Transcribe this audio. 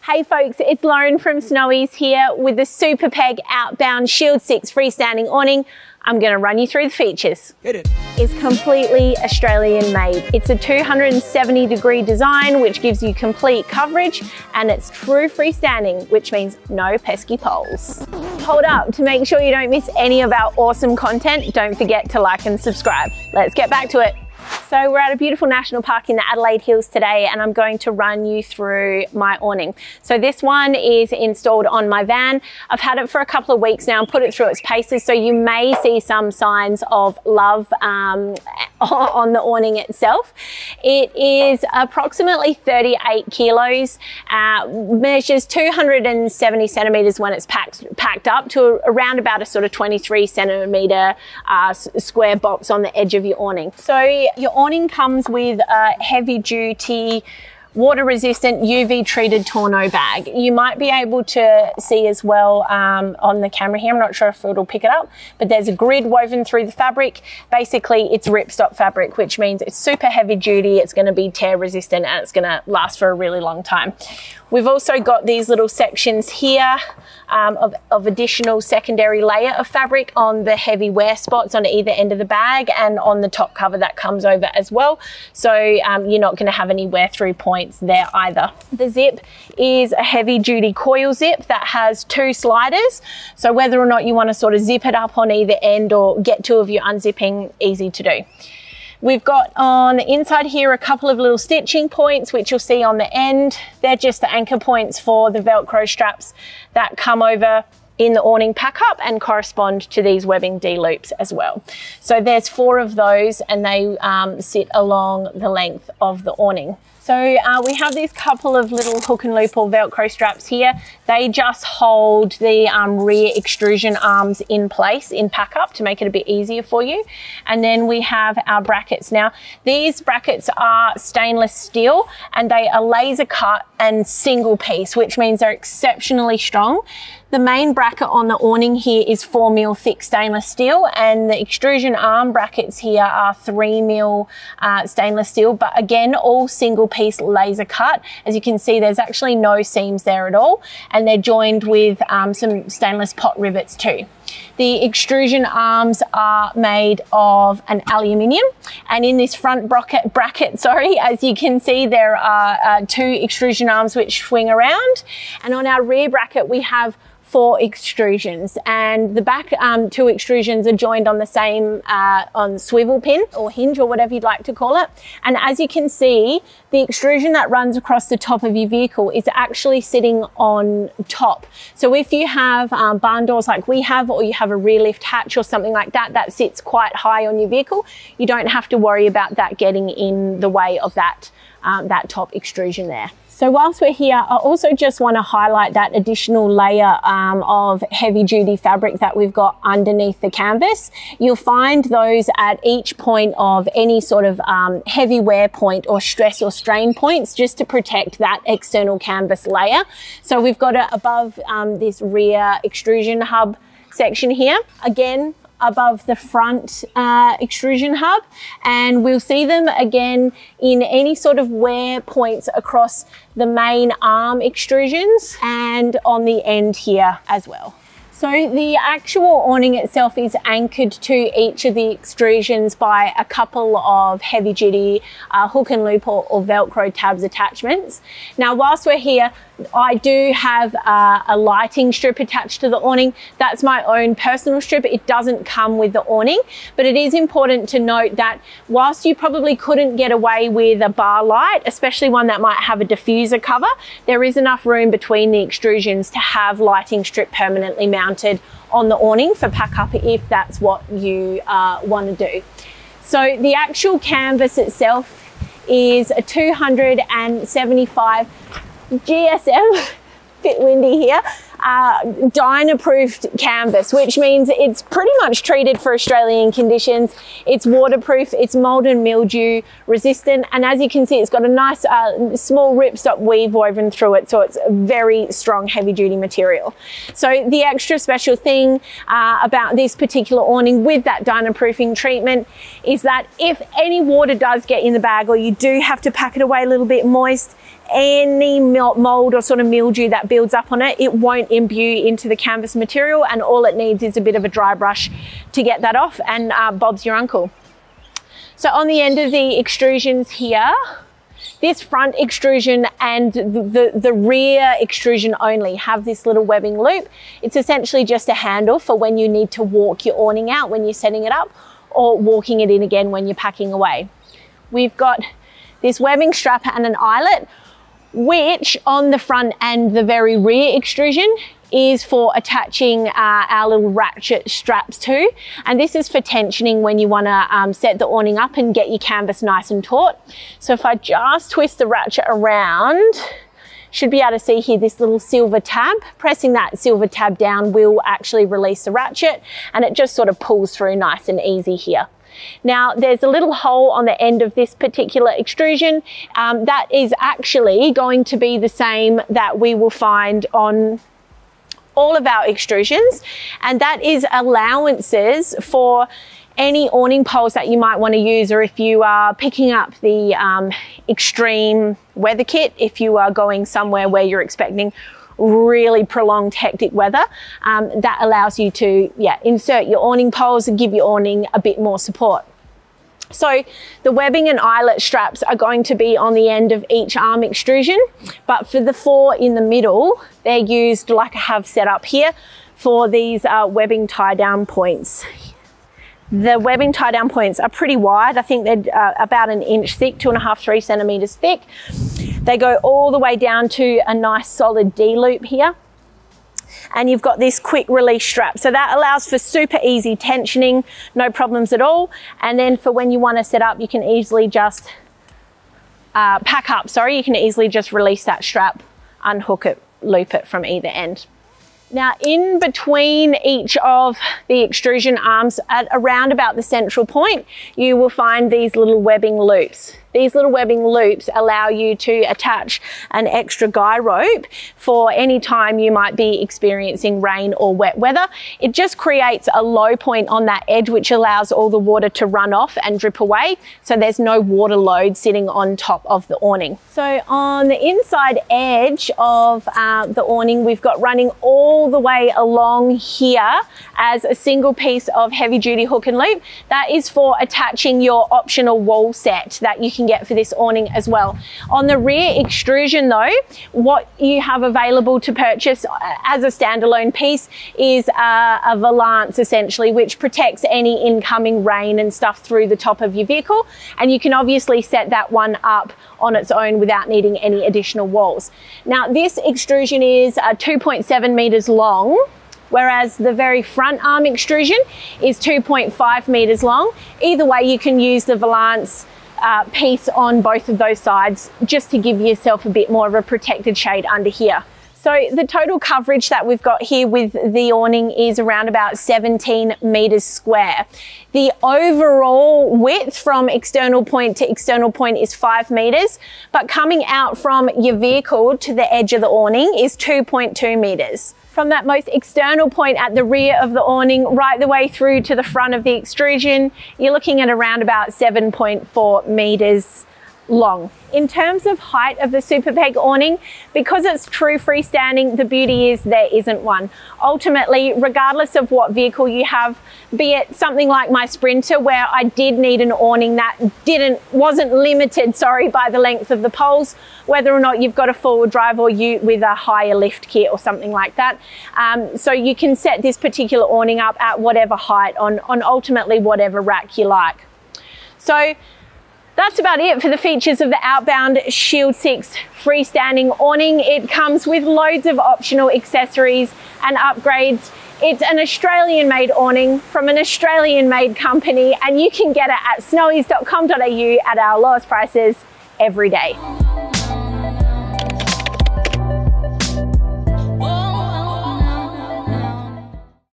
Hey folks, it's Lauren from Snowy's here with the Supa Peg Outbound Shield 6 freestanding awning. I'm going to run you through the features. Hit it. It's completely Australian made. It's a 270-degree design which gives you complete coverage, and it's true freestanding, which means no pesky poles. Hold up, to make sure you don't miss any of our awesome content, don't forget to like and subscribe. Let's get back to it. So we're at a beautiful national park in the Adelaide Hills today, and I'm going to run you through my awning. So this one is installed on my van. I've had it for a couple of weeks now and put it through its paces, so you may see some signs of love on the awning itself. It is approximately 38 kilos, measures 270 centimeters when it's packed up to around about a sort of 23 centimeter square box on the edge of your awning. So your awning comes with a heavy duty water resistant UV treated tonneau bag. You might be able to see as well on the camera here, I'm not sure if it'll pick it up, but there's a grid woven through the fabric. Basically it's ripstop fabric, which means it's super heavy duty, it's going to be tear resistant, and it's going to last for a really long time. We've also got these little sections here of additional secondary layer of fabric on the heavy wear spots on either end of the bag and on the top cover that comes over as well. So you're not going to have any wear through points there either. The zip is a heavy duty coil zip that has 2 sliders. So whether or not you want to sort of zip it up on either end or get 2 of you unzipping, easy to do. We've got on the inside here a couple of little stitching points, which you'll see on the end. They're just the anchor points for the Velcro straps that come over in the awning pack up and correspond to these webbing D loops as well. So there's 4 of those, and they sit along the length of the awning. So we have these couple of little hook and loop or Velcro straps here. They just hold the rear extrusion arms in place in pack up to make it a bit easier for you. And then we have our brackets. Now, these brackets are stainless steel and they are laser cut and single piece, which means they're exceptionally strong. The main bracket on the awning here is 4mm thick stainless steel, and the extrusion arm brackets here are 3mm stainless steel, but again, all single piece laser cut. As you can see, there's actually no seams there at all, and they're joined with some stainless pot rivets too. The extrusion arms are made of an aluminium, and in this front bracket, as you can see, there are 2 extrusion arms which swing around, and on our rear bracket we have 4 extrusions, and the back 2 extrusions are joined on the same on swivel pin or hinge or whatever you'd like to call it. And as you can see, the extrusion that runs across the top of your vehicle is actually sitting on top. So if you have barn doors like we have, or you have a rear lift hatch or something like that that sits quite high on your vehicle, you don't have to worry about that getting in the way of that top extrusion there. So whilst we're here, I also just want to highlight that additional layer of heavy duty fabric that we've got underneath the canvas. You'll find those at each point of any sort of heavy wear point or stress or strain points, just to protect that external canvas layer. So we've got it above this rear extrusion hub section here. Again, above the front extrusion hub, and we'll see them again in any sort of wear points across the main arm extrusions and on the end here as well. So the actual awning itself is anchored to each of the extrusions by a couple of heavy duty hook and loop or Velcro tabs attachments. Now, whilst we're here, I do have a lighting strip attached to the awning. That's my own personal strip. It doesn't come with the awning, but it is important to note that whilst you probably couldn't get away with a bar light, especially one that might have a diffuser cover, there is enough room between the extrusions to have lighting strip permanently mounted on the awning for pack up if that's what you want to do. So the actual canvas itself is a 275 GSM, bit windy here, Dyna-proofed canvas, which means it's pretty much treated for Australian conditions. It's waterproof, it's mould and mildew resistant, and as you can see, it's got a nice small ripstop weave woven through it, so it's a very strong heavy duty material. So the extra special thing about this particular awning with that Dyna-proofing treatment is that if any water does get in the bag, or you do have to pack it away a little bit moist, any mould or sort of mildew that builds up on it, it won't imbue into the canvas material, and all it needs is a bit of a dry brush to get that off, and Bob's your uncle. So on the end of the extrusions here, this front extrusion and the rear extrusion only have this little webbing loop. It's essentially just a handle for when you need to walk your awning out when you're setting it up, or walking it in again when you're packing away. We've got this webbing strap and an eyelet, which on the front and the very rear extrusion is for attaching our little ratchet straps to. And this is for tensioning when you want to set the awning up and get your canvas nice and taut. So if I just twist the ratchet around, should be able to see here this little silver tab. Pressing that silver tab down will actually release the ratchet, and it just sort of pulls through nice and easy here. Now there's a little hole on the end of this particular extrusion that is actually going to be the same that we will find on all of our extrusions, and that is allowances for any awning poles that you might want to use, or if you are picking up the extreme weather kit, if you are going somewhere where you're expecting really prolonged hectic weather, that allows you to insert your awning poles and give your awning a bit more support. So the webbing and eyelet straps are going to be on the end of each arm extrusion, but for the 4 in the middle, they're used like I have set up here for these webbing tie down points. The webbing tie down points are pretty wide. I think they're about 1 inch thick, 2.5 to 3 centimeters thick. They go all the way down to a nice solid D loop here. And you've got this quick release strap. So that allows for super easy tensioning, no problems at all. And then for when you want to set up, you can easily just you can easily just release that strap, unhook it, loop it from either end. Now in between each of the extrusion arms at around about the central point, you will find these little webbing loops. These little webbing loops allow you to attach an extra guy rope for any time you might be experiencing rain or wet weather. It just creates a low point on that edge, which allows all the water to run off and drip away, so there's no water load sitting on top of the awning. So on the inside edge of the awning, we've got running all the way along here as a single piece of heavy duty hook and loop. That is for attaching your optional wall set that you can get for this awning as well. On the rear extrusion though, what you have available to purchase as a standalone piece is a valance essentially, which protects any incoming rain and stuff through the top of your vehicle, and you can obviously set that one up on its own without needing any additional walls. Now this extrusion is 2.7 meters long, whereas the very front arm extrusion is 2.5 meters long. Either way, you can use the valance piece on both of those sides just to give yourself a bit more of a protected shade under here. So the total coverage that we've got here with the awning is around about 17 meters square. The overall width from external point to external point is 5 meters, but coming out from your vehicle to the edge of the awning is 2.2 meters. From that most external point at the rear of the awning right the way through to the front of the extrusion, you're looking at around about 7.4 meters long. In terms of height of the Supa Peg awning, because it's true freestanding, the beauty is there isn't one. Ultimately, regardless of what vehicle you have, be it something like my Sprinter where I did need an awning that wasn't limited, by the length of the poles, whether or not you've got a four-wheel drive or ute with a higher lift kit or something like that. So you can set this particular awning up at whatever height on ultimately whatever rack you like. So that's about it for the features of the Outbound Shield 6 freestanding awning. It comes with loads of optional accessories and upgrades. It's an Australian-made awning from an Australian-made company, and you can get it at snowies.com.au at our lowest prices every day.